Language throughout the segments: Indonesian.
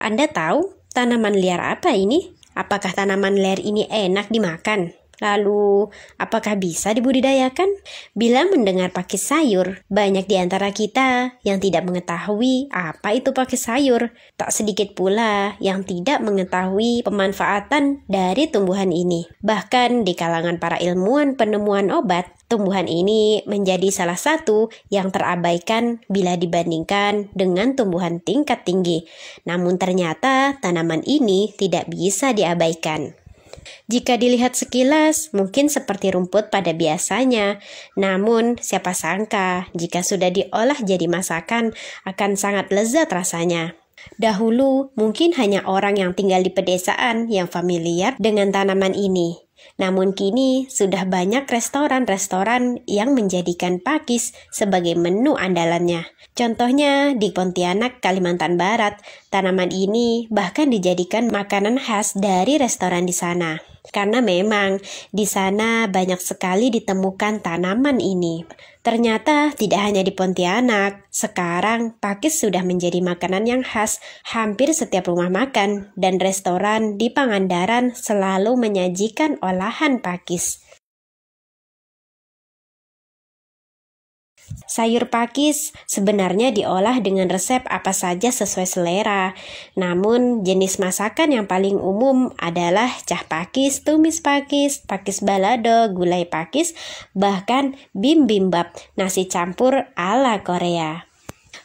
Anda tahu tanaman liar apa ini? Apakah tanaman liar ini enak dimakan? Lalu, apakah bisa dibudidayakan? Bila mendengar pakis sayur, banyak di antara kita yang tidak mengetahui apa itu pakis sayur. Tak sedikit pula yang tidak mengetahui pemanfaatan dari tumbuhan ini. Bahkan di kalangan para ilmuwan penemuan obat, tumbuhan ini menjadi salah satu yang terabaikan bila dibandingkan dengan tumbuhan tingkat tinggi. Namun ternyata tanaman ini tidak bisa diabaikan. Jika dilihat sekilas, mungkin seperti rumput pada biasanya. Namun, siapa sangka jika sudah diolah jadi masakan akan sangat lezat rasanya. Dahulu, mungkin hanya orang yang tinggal di pedesaan yang familiar dengan tanaman ini. Namun kini sudah banyak restoran-restoran yang menjadikan pakis sebagai menu andalannya. Contohnya di Pontianak, Kalimantan Barat, tanaman ini bahkan dijadikan makanan khas dari restoran di sana. Karena memang di sana banyak sekali ditemukan tanaman ini. Ternyata tidak hanya di Pontianak, sekarang pakis sudah menjadi makanan yang khas hampir setiap rumah makan dan restoran di Pangandaran selalu menyajikan olahan pakis. Sayur pakis sebenarnya diolah dengan resep apa saja sesuai selera. Namun jenis masakan yang paling umum adalah cah pakis, tumis pakis, pakis balado, gulai pakis, bahkan bibimbap, nasi campur ala Korea.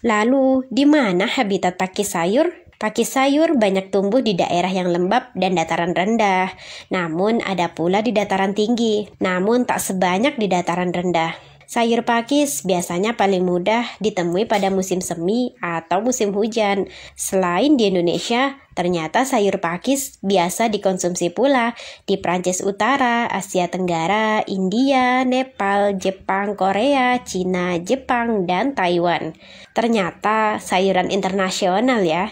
Lalu, di mana habitat pakis sayur? Pakis sayur banyak tumbuh di daerah yang lembab dan dataran rendah. Namun ada pula di dataran tinggi, namun tak sebanyak di dataran rendah. Sayur pakis biasanya paling mudah ditemui pada musim semi atau musim hujan. Selain di Indonesia, ternyata sayur pakis biasa dikonsumsi pula di Prancis Utara, Asia Tenggara, India, Nepal, Jepang, Korea, Cina, Jepang, dan Taiwan. Ternyata sayuran internasional ya.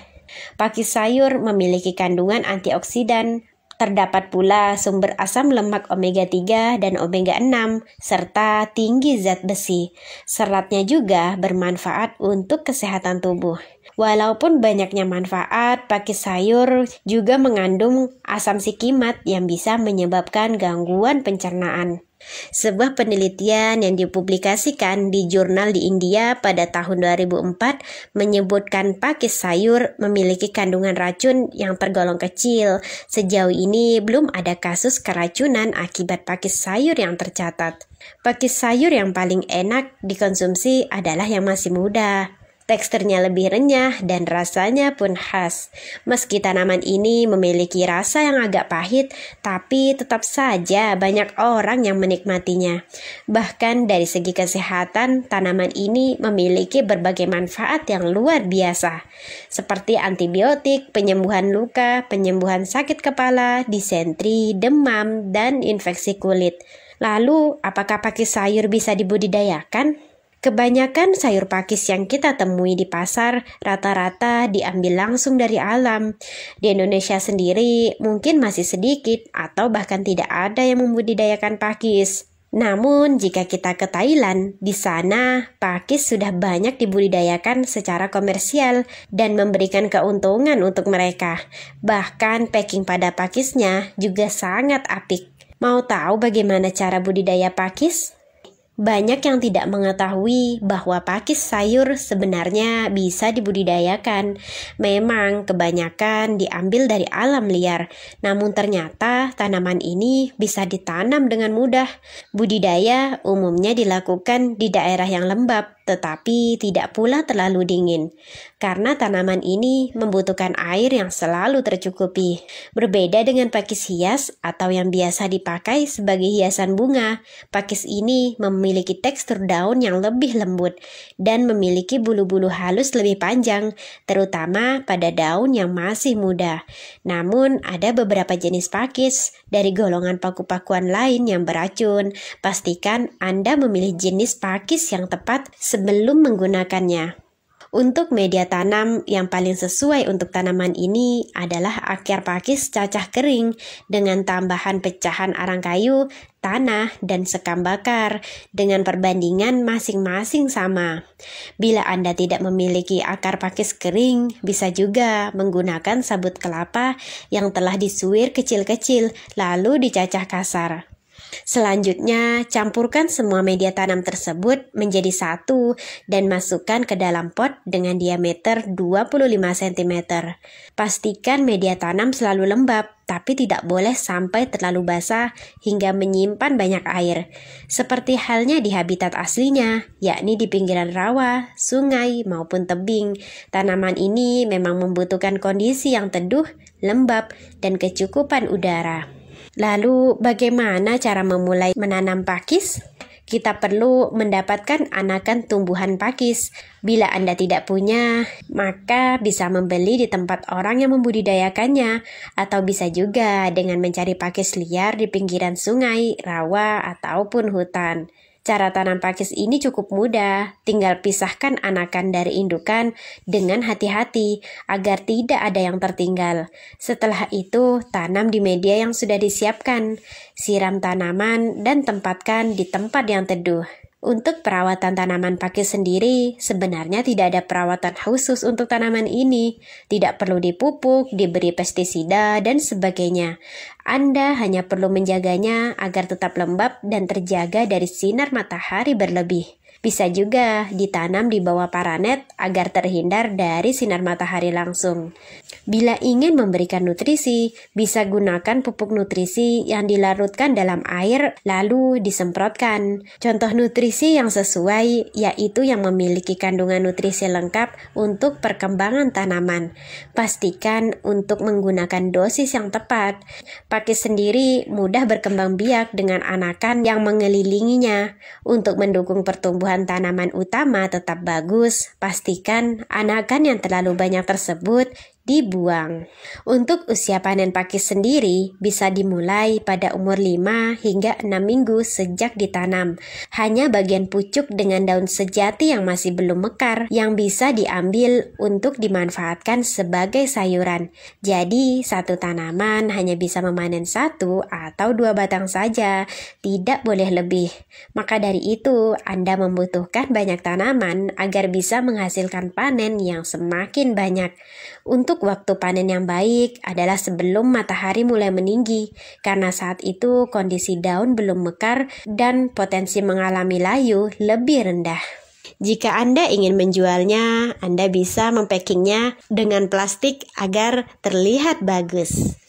Pakis sayur memiliki kandungan antioksidan. Terdapat pula sumber asam lemak omega 3 dan omega 6 serta tinggi zat besi. Seratnya juga bermanfaat untuk kesehatan tubuh. Walaupun banyaknya manfaat, pakis sayur juga mengandung asam sikimat yang bisa menyebabkan gangguan pencernaan. Sebuah penelitian yang dipublikasikan di jurnal di India pada tahun 2004 menyebutkan pakis sayur memiliki kandungan racun yang tergolong kecil. Sejauh ini belum ada kasus keracunan akibat pakis sayur yang tercatat. Pakis sayur yang paling enak dikonsumsi adalah yang masih muda. Teksturnya lebih renyah dan rasanya pun khas. Meski tanaman ini memiliki rasa yang agak pahit, tapi tetap saja banyak orang yang menikmatinya. Bahkan dari segi kesehatan, tanaman ini memiliki berbagai manfaat yang luar biasa, seperti antibiotik, penyembuhan luka, penyembuhan sakit kepala, disentri, demam, dan infeksi kulit. Lalu, apakah pakis sayur bisa dibudidayakan? Kebanyakan sayur pakis yang kita temui di pasar rata-rata diambil langsung dari alam. Di Indonesia sendiri mungkin masih sedikit atau bahkan tidak ada yang membudidayakan pakis. Namun jika kita ke Thailand, di sana pakis sudah banyak dibudidayakan secara komersial dan memberikan keuntungan untuk mereka. Bahkan packing pada pakisnya juga sangat apik. Mau tahu bagaimana cara budidaya pakis? Banyak yang tidak mengetahui bahwa pakis sayur sebenarnya bisa dibudidayakan. Memang kebanyakan diambil dari alam liar, namun ternyata tanaman ini bisa ditanam dengan mudah. Budidaya umumnya dilakukan di daerah yang lembab, tetapi tidak pula terlalu dingin. Karena tanaman ini membutuhkan air yang selalu tercukupi. Berbeda dengan pakis hias atau yang biasa dipakai sebagai hiasan bunga, pakis ini memiliki tekstur daun yang lebih lembut dan memiliki bulu-bulu halus lebih panjang, terutama pada daun yang masih muda. Namun, ada beberapa jenis pakis dari golongan paku-pakuan lain yang beracun. Pastikan Anda memilih jenis pakis yang tepat sebelum menggunakannya. Untuk media tanam yang paling sesuai untuk tanaman ini adalah akar pakis cacah kering dengan tambahan pecahan arang kayu, tanah, dan sekam bakar dengan perbandingan masing-masing sama. Bila Anda tidak memiliki akar pakis kering, bisa juga menggunakan sabut kelapa yang telah disuir kecil-kecil lalu dicacah kasar. Selanjutnya, campurkan semua media tanam tersebut menjadi satu dan masukkan ke dalam pot dengan diameter 25 cm. Pastikan media tanam selalu lembab, tapi tidak boleh sampai terlalu basah hingga menyimpan banyak air. Seperti halnya di habitat aslinya, yakni di pinggiran rawa, sungai, maupun tebing. Tanaman ini memang membutuhkan kondisi yang teduh, lembab, dan kecukupan udara. Lalu bagaimana cara memulai menanam pakis? Kita perlu mendapatkan anakan tumbuhan pakis. Bila Anda tidak punya, maka bisa membeli di tempat orang yang membudidayakannya, atau bisa juga dengan mencari pakis liar di pinggiran sungai, rawa, ataupun hutan. Cara tanam pakis ini cukup mudah, tinggal pisahkan anakan dari indukan dengan hati-hati agar tidak ada yang tertinggal. Setelah itu, tanam di media yang sudah disiapkan, siram tanaman dan tempatkan di tempat yang teduh. Untuk perawatan tanaman pakis sendiri, sebenarnya tidak ada perawatan khusus untuk tanaman ini. Tidak perlu dipupuk, diberi pestisida, dan sebagainya. Anda hanya perlu menjaganya agar tetap lembab dan terjaga dari sinar matahari berlebih. Bisa juga ditanam di bawah paranet agar terhindar dari sinar matahari langsung. Bila ingin memberikan nutrisi, bisa gunakan pupuk nutrisi yang dilarutkan dalam air lalu disemprotkan. Contoh nutrisi yang sesuai yaitu yang memiliki kandungan nutrisi lengkap untuk perkembangan tanaman. Pastikan untuk menggunakan dosis yang tepat. Pakis sendiri mudah berkembang biak dengan anakan yang mengelilinginya. Untuk mendukung pertumbuhan tanaman utama tetap bagus, pastikan anakan yang terlalu banyak tersebut dibuang. Untuk usia panen pakis sendiri bisa dimulai pada umur 5 hingga 6 minggu sejak ditanam. Hanya bagian pucuk dengan daun sejati yang masih belum mekar yang bisa diambil untuk dimanfaatkan sebagai sayuran. Jadi satu tanaman hanya bisa memanen 1 atau 2 batang saja, tidak boleh lebih. Maka dari itu Anda membutuhkan banyak tanaman agar bisa menghasilkan panen yang semakin banyak. Untuk waktu panen yang baik adalah sebelum matahari mulai meninggi, karena saat itu kondisi daun belum mekar dan potensi mengalami layu lebih rendah. Jika Anda ingin menjualnya, Anda bisa mempackingnya dengan plastik agar terlihat bagus.